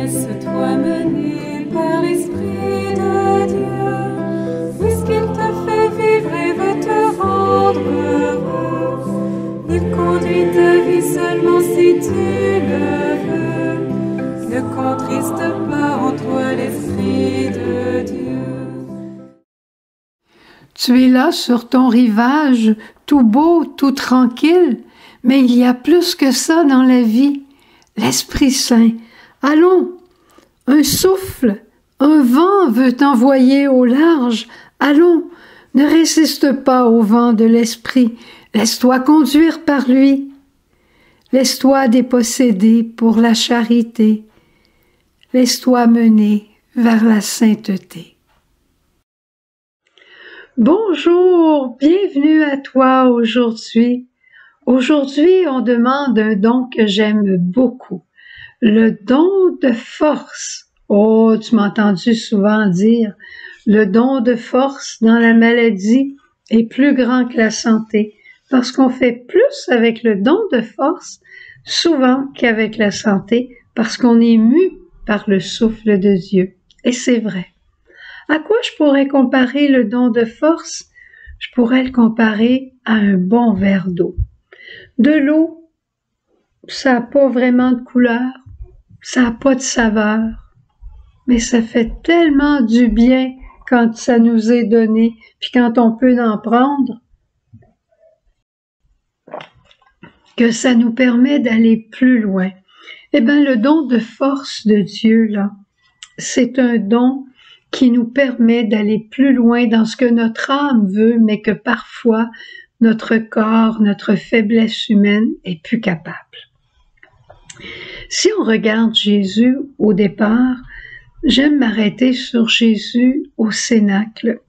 Laisse-toi mener par l'Esprit de Dieu, puisqu'il te fait vivre et veut te rendre heureux. Il conduit ta vie seulement si tu le veux. Ne contriste pas en toi l'Esprit de Dieu. Tu es là sur ton rivage, tout beau, tout tranquille, mais il y a plus que ça dans la vie. L'Esprit Saint. Allons, un souffle, un vent veut t'envoyer au large. Allons, ne résiste pas au vent de l'Esprit. Laisse-toi conduire par lui. Laisse-toi déposséder pour la charité. Laisse-toi mener vers la sainteté. Bonjour, bienvenue à toi aujourd'hui. Aujourd'hui, on demande un don que j'aime beaucoup, le don de force. Oh, tu m'as entendu souvent dire, le don de force dans la maladie est plus grand que la santé, parce qu'on fait plus avec le don de force souvent qu'avec la santé, parce qu'on est mu par le souffle de Dieu. Et c'est vrai. À quoi je pourrais comparer le don de force? Je pourrais le comparer à un bon verre d'eau. De l'eau, ça n'a pas vraiment de couleur, ça n'a pas de saveur, mais ça fait tellement du bien quand ça nous est donné, puis quand on peut en prendre, que ça nous permet d'aller plus loin. Eh bien, le don de force de Dieu, là, c'est un don qui nous permet d'aller plus loin dans ce que notre âme veut, mais que parfois notre corps, notre faiblesse humaine est plus capable. Si on regarde Jésus au départ, j'aime m'arrêter sur Jésus au Cénacle.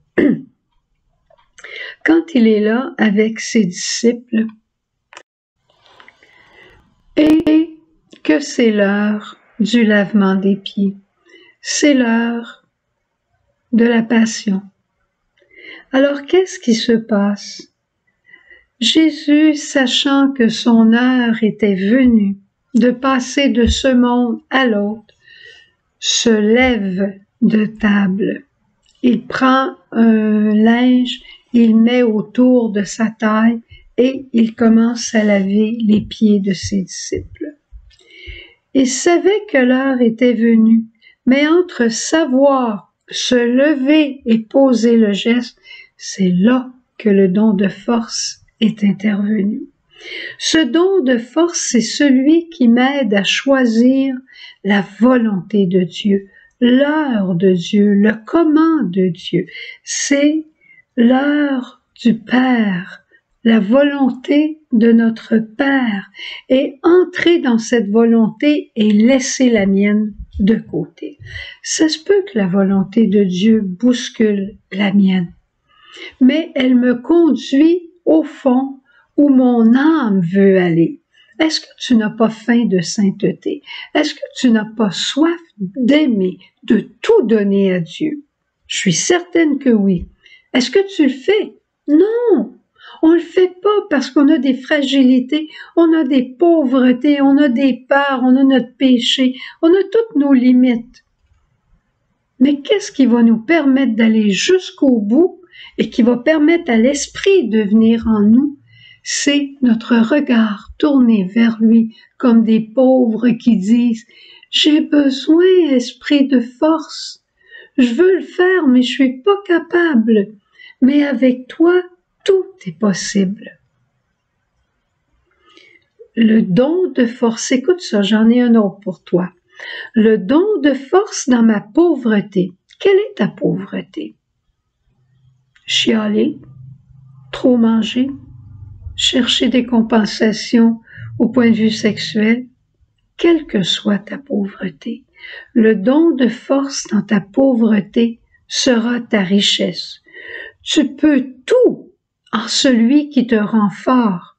Quand il est là avec ses disciples, et que c'est l'heure du lavement des pieds, c'est l'heure de la passion. Alors qu'est-ce qui se passe? Jésus, sachant que son heure était venue de passer de ce monde à l'autre, se lève de table. Il prend un linge, il met autour de sa taille et il commence à laver les pieds de ses disciples. Il savait que l'heure était venue, mais entre savoir se lever et poser le geste, c'est là que le don de force est intervenu. Ce don de force, c'est celui qui m'aide à choisir la volonté de Dieu, l'heure de Dieu, le comment de Dieu. C'est l'heure du Père, la volonté de notre Père, et entrer dans cette volonté et laisser la mienne de côté. Ça se peut que la volonté de Dieu bouscule la mienne, mais elle me conduit au fond où mon âme veut aller. Est-ce que tu n'as pas faim de sainteté? Est-ce que tu n'as pas soif d'aimer, de tout donner à Dieu? Je suis certaine que oui. Est-ce que tu le fais? Non! On le fait pas parce qu'on a des fragilités, on a des pauvretés, on a des peurs, on a notre péché, on a toutes nos limites. Mais qu'est-ce qui va nous permettre d'aller jusqu'au bout et qui va permettre à l'Esprit de venir en nous? C'est notre regard tourné vers lui comme des pauvres qui disent « J'ai besoin, Esprit, de force. Je veux le faire, mais je suis pas capable. Mais avec toi, tout est possible. » Le don de force, écoute ça, j'en ai un autre pour toi. Le don de force dans ma pauvreté. Quelle est ta pauvreté? Chialer, trop manger, chercher des compensations au point de vue sexuel, quelle que soit ta pauvreté. Le don de force dans ta pauvreté sera ta richesse. Tu peux tout en celui qui te rend fort,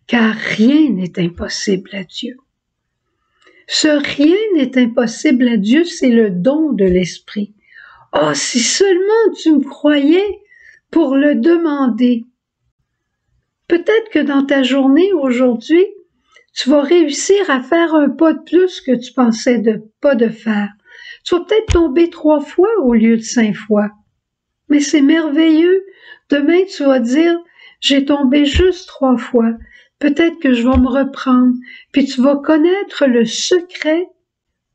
car rien n'est impossible à Dieu. Ce rien n'est impossible à Dieu, c'est le don de l'Esprit. Oh, si seulement tu me croyais pour le demander. Peut-être que dans ta journée aujourd'hui, Tu vas réussir à faire un pas de plus que tu pensais pas de faire. Tu vas peut-être tomber 3 fois au lieu de 5 fois. Mais c'est merveilleux. Demain, tu vas dire, j'ai tombé juste 3 fois. Peut-être que je vais me reprendre. Puis tu vas connaître le secret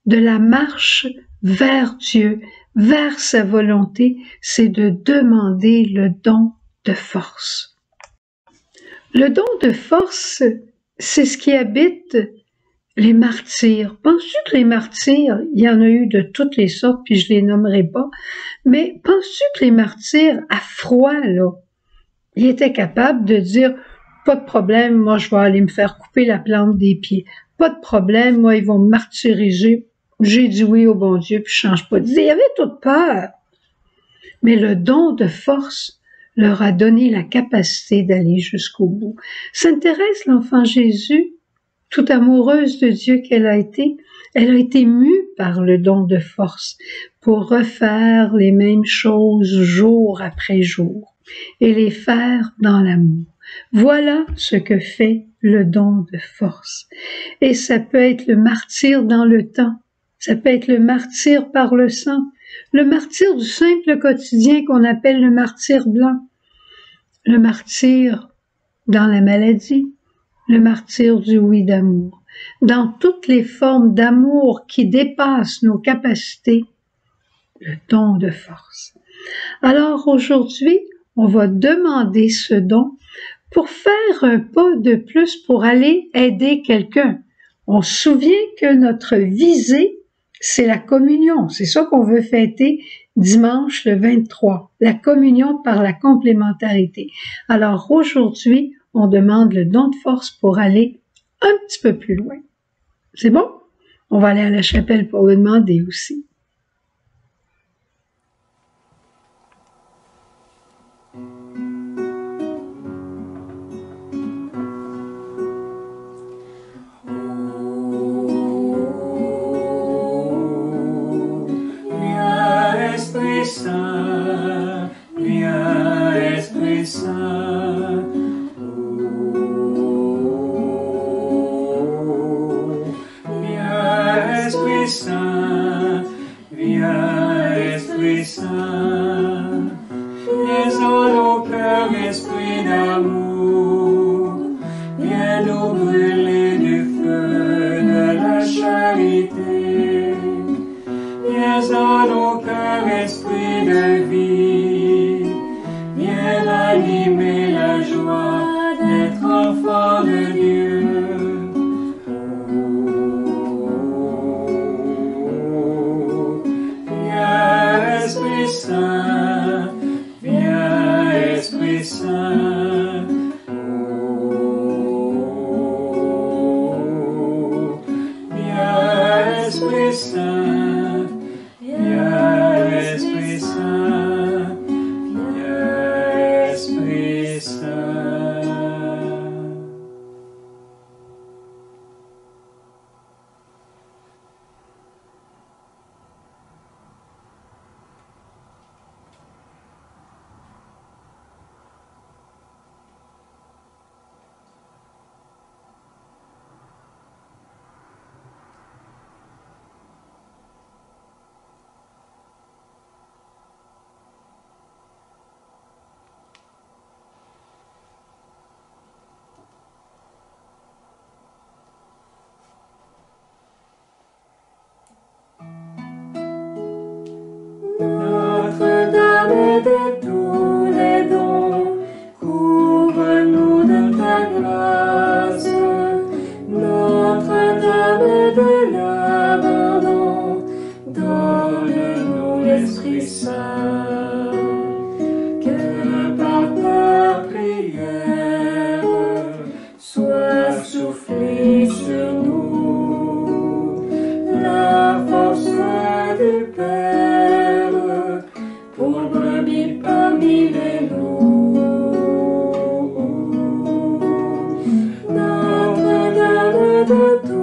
de la marche vers Dieu, vers sa volonté, c'est de demander le don de force. Le don de force, c'est ce qui habite les martyrs. Penses-tu que les martyrs, il y en a eu de toutes les sortes, puis je les nommerai pas, mais penses-tu que les martyrs, à froid, là, ils étaient capables de dire, pas de problème, moi je vais aller me faire couper la plante des pieds. Pas de problème, moi ils vont me martyriser. J'ai dit oui au bon Dieu, puis je change pas d'idée. Il y avait toute peur. Mais le don de force leur a donné la capacité d'aller jusqu'au bout. Sainte Thérèse, l'enfant Jésus, toute amoureuse de Dieu qu'elle a été mue par le don de force pour refaire les mêmes choses jour après jour et les faire dans l'amour. Voilà ce que fait le don de force. Et ça peut être le martyre dans le temps, ça peut être le martyre par le sang, le martyr du simple quotidien qu'on appelle le martyr blanc, le martyr dans la maladie, le martyr du oui d'amour. Dans toutes les formes d'amour qui dépassent nos capacités, le don de force. Alors aujourd'hui, on va demander ce don pour faire un pas de plus pour aller aider quelqu'un. On se souvient que notre visée, c'est la communion. C'est ça qu'on veut fêter dimanche le 23, la communion par la complémentarité. Alors aujourd'hui, on demande le don de force pour aller un petit peu plus loin. C'est bon? On va aller à la chapelle pour le demander aussi. Notre-Dame de tous les dons, couvre-nous de ta grâce. Notre-Dame de l'abandon, donne-nous l'Esprit Saint. Que par ta prière soit soufflée sur nous la force du Père pour brebis parmi les loups. Notre-Dame de tout